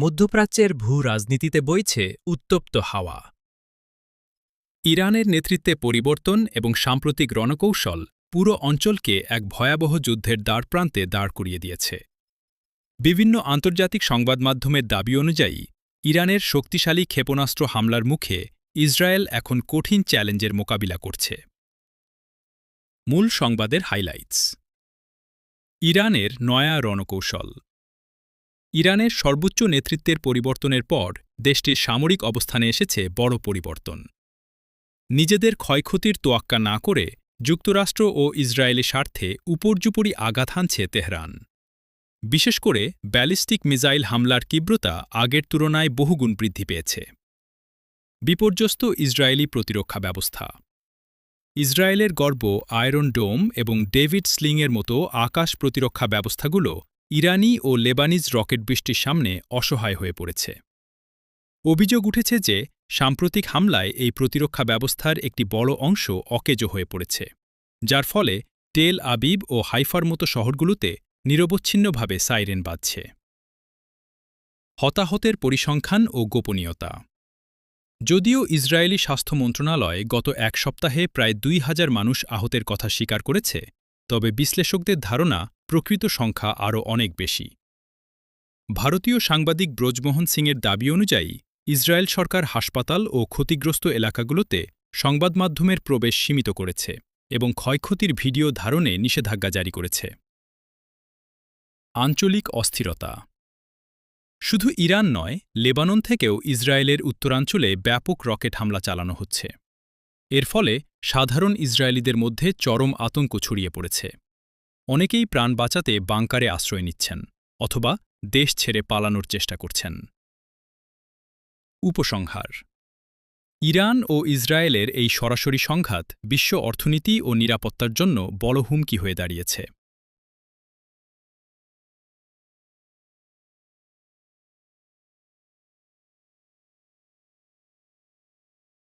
মধ্যপ্রাচ্যের ভূ-রাজনীতিতে বইছে উত্তপ্ত হাওয়া। ইরানের নেতৃত্বে পরিবর্তন এবং সাম্প্রতিক রণকৌশল পুরো অঞ্চলকে এক ভয়াবহ যুদ্ধের দ্বারপ্রান্তে দাঁড় করিয়ে দিয়েছে। বিভিন্ন আন্তর্জাতিক সংবাদমাধ্যমের দাবি অনুযায়ী ইরানের শক্তিশালী ক্ষেপণাস্ত্র হামলার মুখে ইসরায়েল এখন কঠিন চ্যালেঞ্জের মোকাবিলা করছে। মূল সংবাদের হাইলাইটস। ইরানের নয়া রণকৌশল। ইরানের সর্বোচ্চ নেতৃত্বের পরিবর্তনের পর দেশটির সামরিক অবস্থানে এসেছে বড় পরিবর্তন। নিজেদের ক্ষয়ক্ষতির তোয়াক্কা না করে যুক্তরাষ্ট্র ও ইসরায়েলি স্বার্থে উপর্যুপরি আঘাত হানছে তেহরান। বিশেষ করে ব্যালিস্টিক মিসাইল হামলার তীব্রতা আগের তুলনায় বহুগুণ বৃদ্ধি পেয়েছে। বিপর্যস্ত ইসরায়েলি প্রতিরক্ষা ব্যবস্থা। ইসরায়েলের গর্ব আয়রন ডোম এবং ডেভিড স্লিংয়ের মতো আকাশ প্রতিরক্ষা ব্যবস্থাগুলো ইরানি ও লেবানিজ রকেট বৃষ্টির সামনে অসহায় হয়ে পড়েছে। অভিযোগ উঠেছে যে সাম্প্রতিক হামলায় এই প্রতিরক্ষা ব্যবস্থার একটি বড় অংশ অকেজো হয়ে পড়েছে, যার ফলে টেল আবিব ও হাইফার মতো শহরগুলোতে নিরবচ্ছিন্নভাবে সাইরেন বাজছে। হতাহতের পরিসংখ্যান ও গোপনীয়তা। যদিও ইসরায়েলি স্বাস্থ্য মন্ত্রণালয় গত এক সপ্তাহে প্রায় ২,০০০ মানুষ আহতের কথা স্বীকার করেছে, তবে বিশ্লেষকদের ধারণা প্রকৃত সংখ্যা আরও অনেক বেশি। ভারতীয় সাংবাদিক ব্রজমোহন সিংয়ের দাবি অনুযায়ী ইসরায়েল সরকার হাসপাতাল ও ক্ষতিগ্রস্ত এলাকাগুলোতে সংবাদমাধ্যমের প্রবেশ সীমিত করেছে এবং ক্ষয়ক্ষতির ভিডিও ধারণে নিষেধাজ্ঞা জারি করেছে। আঞ্চলিক অস্থিরতা। শুধু ইরান নয়, লেবানন থেকেও ইসরায়েলের উত্তরাঞ্চলে ব্যাপক রকেট হামলা চালানো হচ্ছে। এর ফলে সাধারণ ইসরায়েলিদের মধ্যে চরম আতঙ্ক ছড়িয়ে পড়েছে। অনেকেই প্রাণ বাঁচাতে বাংকারে আশ্রয় নিচ্ছেন অথবা দেশ ছেড়ে পালানোর চেষ্টা করছেন। উপসংহার। ইরান ও ইসরায়েলের এই সরাসরি সংঘাত বিশ্ব অর্থনীতি ও নিরাপত্তার জন্য বড় হুমকি হয়ে দাঁড়িয়েছে।